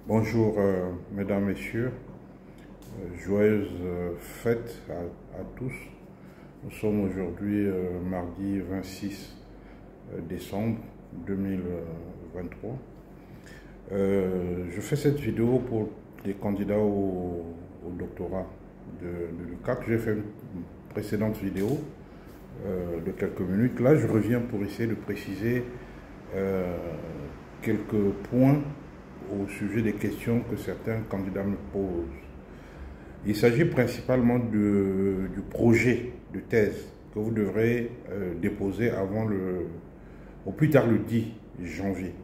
Bonjour, mesdames, messieurs. Joyeuses fêtes à tous. Nous sommes aujourd'hui mardi 26 décembre 2023. Je fais cette vidéo pour les candidats au doctorat de l'UCAC. J'ai fait une précédente vidéo de quelques minutes. Là, je reviens pour essayer de préciser quelques points au sujet des questions que certains candidats me posent. Il s'agit principalement du projet de thèse que vous devrez déposer avant au plus tard le 10 janvier.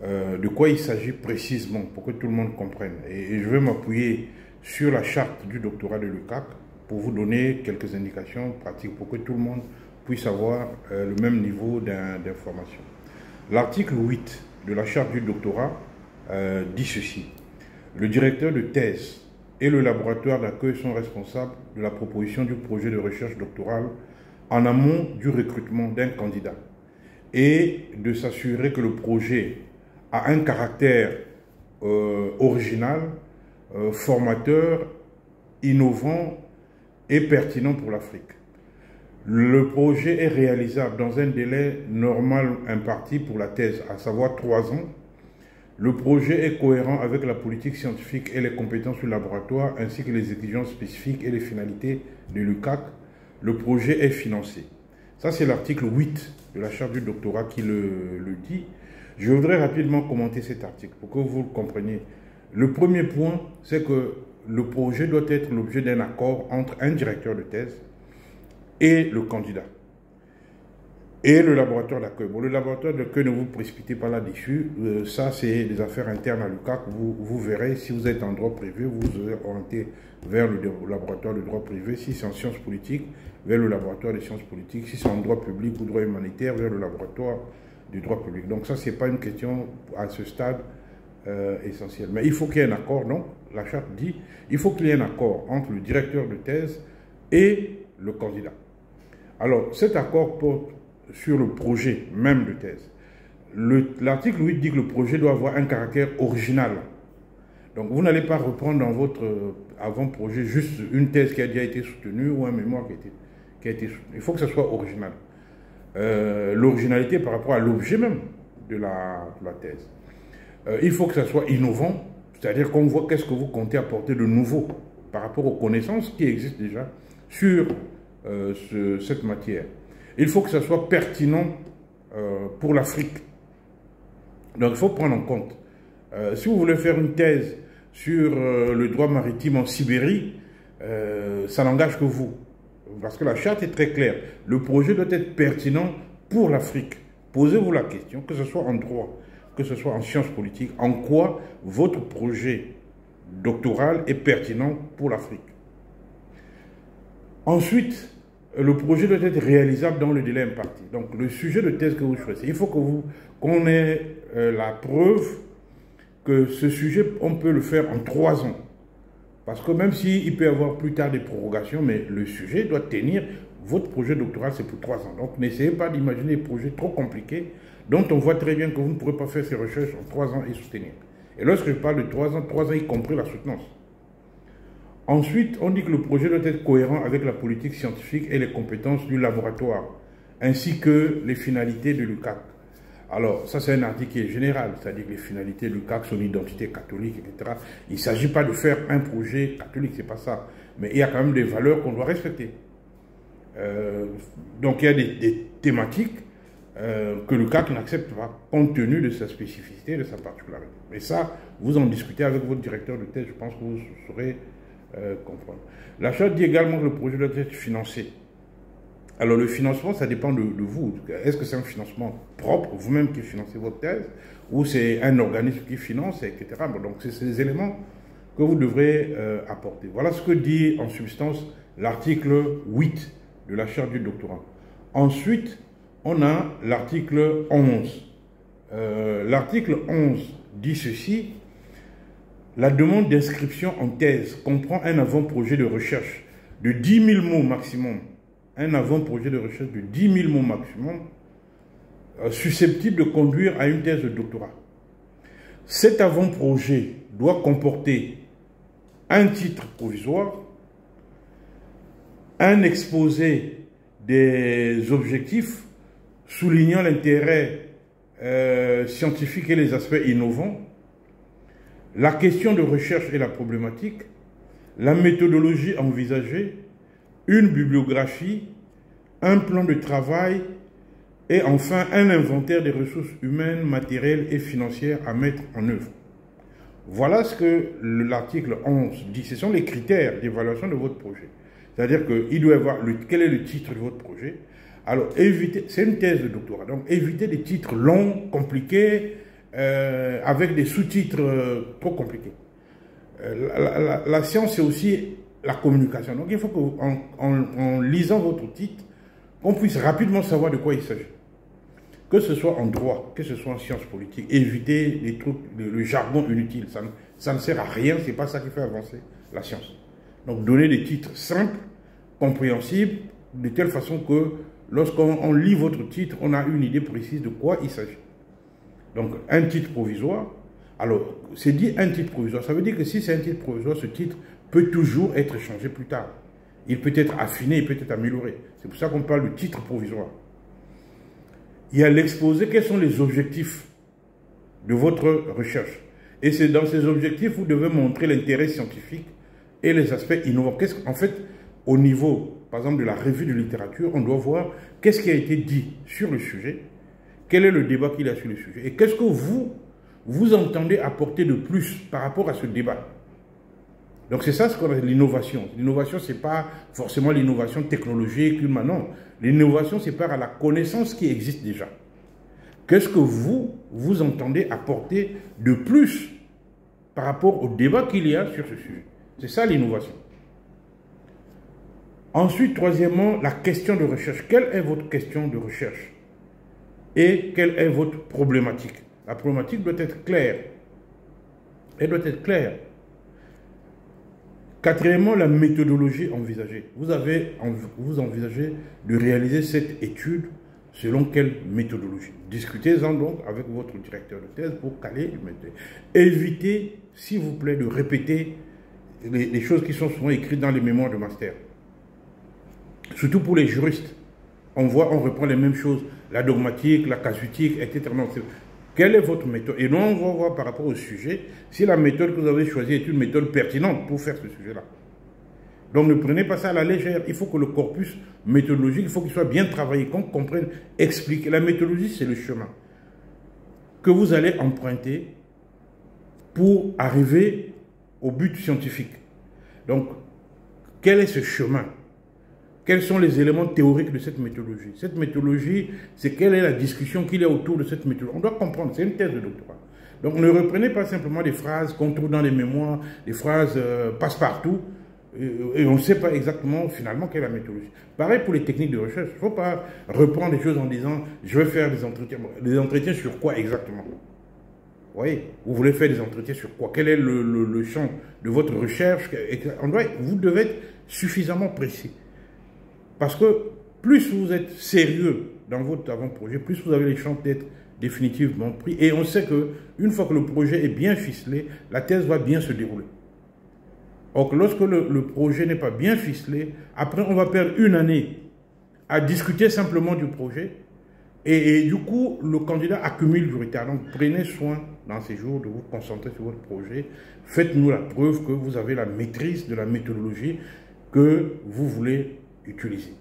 De quoi il s'agit précisément pour que tout le monde comprenne. Et je vais m'appuyer sur la charte du doctorat de l'UCAC pour vous donner quelques indications pratiques pour que tout le monde puisse avoir le même niveau d'information. L'article 8 de la charte du doctorat dit ceci. Le directeur de thèse et le laboratoire d'accueil sont responsables de la proposition du projet de recherche doctorale en amont du recrutement d'un candidat et de s'assurer que le projet a un caractère original, formateur, innovant et pertinent pour l'Afrique. Le projet est réalisable dans un délai normal imparti pour la thèse, à savoir 3 ans. Le projet est cohérent avec la politique scientifique et les compétences du laboratoire, ainsi que les exigences spécifiques et les finalités de l'UCAC. Le projet est financé. Ça, c'est l'article 8 de la charte du doctorat qui le dit. Je voudrais rapidement commenter cet article pour que vous le compreniez. Le premier point, c'est que le projet doit être l'objet d'un accord entre un directeur de thèse et le candidat et le laboratoire d'accueil. Bon, le laboratoire d'accueil, ne vous précipitez pas là-dessus. Ça, c'est des affaires internes à l'UCAC. Vous verrez, si vous êtes en droit privé, vous vous orientez vers le laboratoire de droit privé. Si c'est en sciences politiques, vers le laboratoire des sciences politiques. Si c'est en droit public ou droit humanitaire, vers le laboratoire du droit public. Donc ça, ce n'est pas une question à ce stade essentielle. Mais il faut qu'il y ait un accord. Donc, la charte dit, il faut qu'il y ait un accord entre le directeur de thèse et le candidat. Alors, cet accord porte sur le projet même de thèse. L'article 8 dit que le projet doit avoir un caractère original. Donc, vous n'allez pas reprendre dans votre avant-projet juste une thèse qui a déjà été soutenue ou un mémoire qui a été soutenu. Il faut que ce soit original. L'originalité par rapport à l'objet même de la thèse. Il faut que ça soit innovant, c'est-à-dire qu'on voit qu'est-ce que vous comptez apporter de nouveau par rapport aux connaissances qui existent déjà sur cette matière. Il faut que ça soit pertinent pour l'Afrique. Donc il faut prendre en compte. Si vous voulez faire une thèse sur le droit maritime en Sibérie, ça n'engage que vous. Parce que la charte est très claire. Le projet doit être pertinent pour l'Afrique. Posez-vous la question, que ce soit en droit, que ce soit en sciences politiques, en quoi votre projet doctoral est pertinent pour l'Afrique. Ensuite, le projet doit être réalisable dans le délai imparti. Donc, le sujet de thèse que vous choisissez, il faut qu'on ait la preuve que ce sujet, on peut le faire en 3 ans. Parce que même s'il peut y avoir plus tard des prorogations, mais le sujet doit tenir, votre projet doctoral, c'est pour 3 ans. Donc, n'essayez pas d'imaginer des projets trop compliqués dont on voit très bien que vous ne pourrez pas faire ces recherches en 3 ans et soutenir. Et lorsque je parle de 3 ans y compris la soutenance. Ensuite, on dit que le projet doit être cohérent avec la politique scientifique et les compétences du laboratoire, ainsi que les finalités de l'UCAC. Alors, ça c'est un article qui est général, c'est-à-dire que les finalités de l'UCAC, son identité catholique, etc. Il ne s'agit pas de faire un projet catholique, c'est pas ça. Mais il y a quand même des valeurs qu'on doit respecter. Donc il y a des thématiques que l'UCAC n'accepte pas, compte tenu de sa spécificité, de sa particularité. Mais ça, vous en discutez avec votre directeur de thèse, je pense que vous saurez comprendre. La charte dit également que le projet doit être financé. Alors le financement, ça dépend de vous. Est-ce que c'est un financement propre, vous-même qui financez votre thèse, ou c'est un organisme qui finance, etc. Bon, donc c'est ces éléments que vous devrez apporter. Voilà ce que dit en substance l'article 8 de la charte du doctorat. Ensuite, on a l'article 11. L'article 11 dit ceci. La demande d'inscription en thèse comprend un avant-projet de recherche de 10 000 mots maximum. Un avant-projet de recherche de 10 000 mots maximum susceptible de conduire à une thèse de doctorat. Cet avant-projet doit comporter un titre provisoire, un exposé des objectifs soulignant l'intérêt scientifique et les aspects innovants, la question de recherche et la problématique, la méthodologie envisagée, une bibliographie, un plan de travail et enfin un inventaire des ressources humaines, matérielles et financières à mettre en œuvre. Voilà ce que l'article 11 dit. Ce sont les critères d'évaluation de votre projet. C'est-à-dire qu'il doit y avoir quel est le titre de votre projet. Alors, évitez, c'est une thèse de doctorat, donc évitez des titres longs, compliqués, avec des sous-titres trop compliqués. La science, c'est aussi la communication. Donc, il faut qu'en lisant votre titre, on puisse rapidement savoir de quoi il s'agit. Que ce soit en droit, que ce soit en sciences politiques, évitez les trucs, le jargon inutile. Ça ne sert à rien, c'est pas ça qui fait avancer la science. Donc, donnez des titres simples, compréhensibles, de telle façon que lorsqu'on lit votre titre, on a une idée précise de quoi il s'agit. Donc, un titre provisoire. Alors, c'est dit un titre provisoire. Ça veut dire que si c'est un titre provisoire, ce titre peut toujours être changé plus tard. Il peut être affiné, il peut être amélioré. C'est pour ça qu'on parle de titre provisoire. Il y a l'exposé, quels sont les objectifs de votre recherche. Et c'est dans ces objectifs, vous devez montrer l'intérêt scientifique et les aspects innovants. En fait, au niveau, par exemple, de la revue de littérature, on doit voir qu'est-ce qui a été dit sur le sujet, quel est le débat qu'il y a sur le sujet, et qu'est-ce que vous entendez apporter de plus par rapport à ce débat. Donc c'est ça ce qu'on appelle l'innovation. L'innovation, ce n'est pas forcément l'innovation technologique, non. L'innovation, c'est par la connaissance qui existe déjà. Qu'est-ce que vous entendez apporter de plus par rapport au débat qu'il y a sur ce sujet? C'est ça l'innovation. Ensuite, troisièmement, la question de recherche. Quelle est votre question de recherche? Et quelle est votre problématique? La problématique doit être claire. Elle doit être claire. Quatrièmement, la méthodologie envisagée. Vous envisagez de réaliser cette étude selon quelle méthodologie? Discutez-en donc avec votre directeur de thèse pour caler une méthode. Évitez, s'il vous plaît, de répéter les choses qui sont souvent écrites dans les mémoires de master. Surtout pour les juristes. On reprend les mêmes choses, la dogmatique, la casuistique, etc. Non, quelle est votre méthode? Et nous, on va voir par rapport au sujet, si la méthode que vous avez choisie est une méthode pertinente pour faire ce sujet-là. Donc ne prenez pas ça à la légère. Il faut que le corpus méthodologique, il faut qu'il soit bien travaillé, qu'on comprenne, expliquer. La méthodologie, c'est le chemin que vous allez emprunter pour arriver au but scientifique. Donc, quel est ce chemin? Quels sont les éléments théoriques de cette méthodologie? Cette méthodologie, c'est quelle est la discussion qu'il y a autour de cette méthodologie. On doit comprendre, c'est une thèse de doctorat. Donc ne reprenez pas simplement des phrases qu'on trouve dans les mémoires, des phrases passe-partout, et on ne sait pas exactement finalement quelle est la méthodologie. Pareil pour les techniques de recherche, il ne faut pas reprendre des choses en disant je vais faire des entretiens. Des entretiens sur quoi exactement? Vous voyez, vous voulez faire des entretiens sur quoi? Quel est le champ de votre recherche? Vous devez être suffisamment précis. Parce que plus vous êtes sérieux dans votre avant-projet, plus vous avez les chances d'être définitivement pris. Et on sait qu'une fois que le projet est bien ficelé, la thèse va bien se dérouler. Or, lorsque le projet n'est pas bien ficelé, après on va perdre une année à discuter simplement du projet. Et du coup, le candidat accumule du retard. Donc, prenez soin dans ces jours de vous concentrer sur votre projet. Faites-nous la preuve que vous avez la maîtrise de la méthodologie que vous voulez utiliser.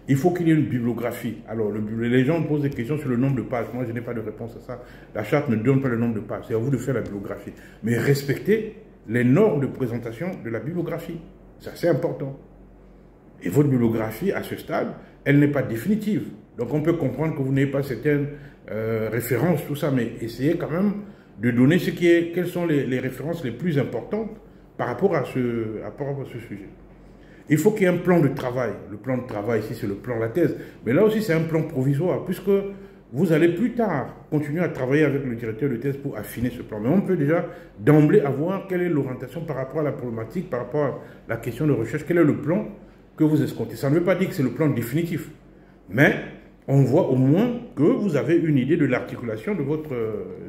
Il faut qu'il y ait une bibliographie. Alors, les gens posent des questions sur le nombre de pages. Moi, je n'ai pas de réponse à ça. La charte ne donne pas le nombre de pages. C'est à vous de faire la bibliographie. Mais respectez les normes de présentation de la bibliographie. C'est assez important. Et votre bibliographie, à ce stade, elle n'est pas définitive. Donc, on peut comprendre que vous n'avez pas certaines références, tout ça, mais essayez quand même de donner quelles sont les références les plus importantes par rapport à ce sujet. Il faut qu'il y ait un plan de travail. Le plan de travail, ici, c'est le plan de la thèse. Mais là aussi, c'est un plan provisoire, puisque vous allez plus tard continuer à travailler avec le directeur de thèse pour affiner ce plan. Mais on peut déjà d'emblée avoir quelle est l'orientation par rapport à la problématique, par rapport à la question de recherche, quel est le plan que vous escomptez. Ça ne veut pas dire que c'est le plan définitif. Mais on voit au moins que vous avez une idée de l'articulation de votre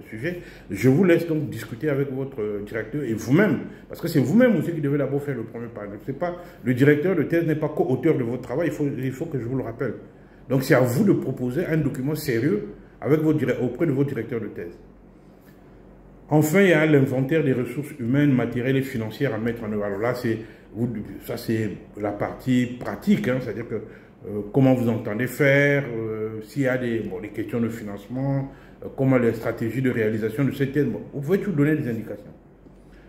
sujet. Je vous laisse donc discuter avec votre directeur et vous-même, parce que c'est vous-même aussi qui devez d'abord faire le premier paragraphe. C'est pas, le directeur de thèse n'est pas co-auteur de votre travail, il faut que je vous le rappelle. Donc c'est à vous de proposer un document sérieux avec auprès de votre directeur de thèse. Enfin, il y a l'inventaire des ressources humaines, matérielles et financières à mettre en œuvre. Alors là, ça c'est la partie pratique, hein, c'est-à-dire que comment vous entendez faire, s'il y a des questions de financement, comment les stratégies de réalisation de cette thèse, vous pouvez tout donner des indications.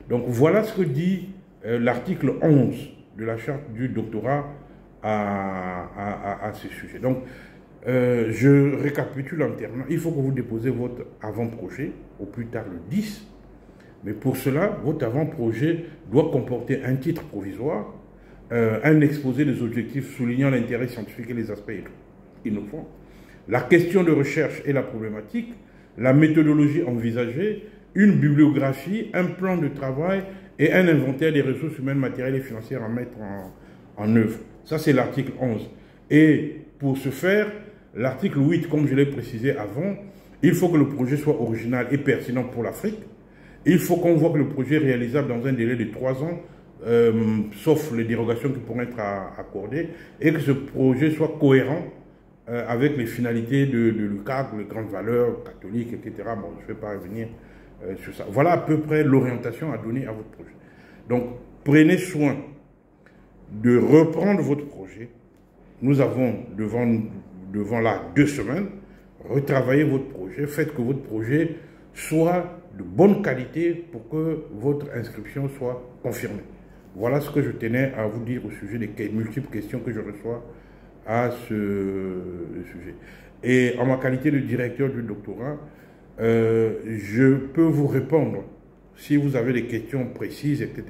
Donc voilà ce que dit l'article 11 de la charte du doctorat à ce sujet. Donc, je récapitule entièrement. Il faut que vous déposez votre avant-projet au plus tard le 10. Mais pour cela, votre avant-projet doit comporter un titre provisoire, un exposé des objectifs soulignant l'intérêt scientifique et les aspects innovants, la question de recherche et la problématique, la méthodologie envisagée, une bibliographie, un plan de travail et un inventaire des ressources humaines, matérielles et financières à mettre en œuvre. Ça, c'est l'article 11. Et pour ce faire, l'article 8, comme je l'ai précisé avant, il faut que le projet soit original et pertinent pour l'Afrique. Il faut qu'on voit que le projet est réalisable dans un délai de 3 ans, sauf les dérogations qui pourraient être accordées, et que ce projet soit cohérent avec les finalités de l'UCAD, les grandes valeurs catholiques, etc. Bon, je ne vais pas revenir sur ça. Voilà à peu près l'orientation à donner à votre projet. Donc, prenez soin de reprendre votre projet. Nous avons devant là 2 semaines, retravaillez votre projet, faites que votre projet soit de bonne qualité pour que votre inscription soit confirmée. Voilà ce que je tenais à vous dire au sujet des multiples questions que je reçois à ce sujet. Et en ma qualité de directeur du doctorat, je peux vous répondre si vous avez des questions précises, etc.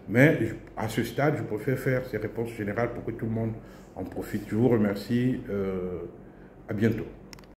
Mais à ce stade, je préfère faire ces réponses générales pour que tout le monde en profite. Je vous remercie. À bientôt.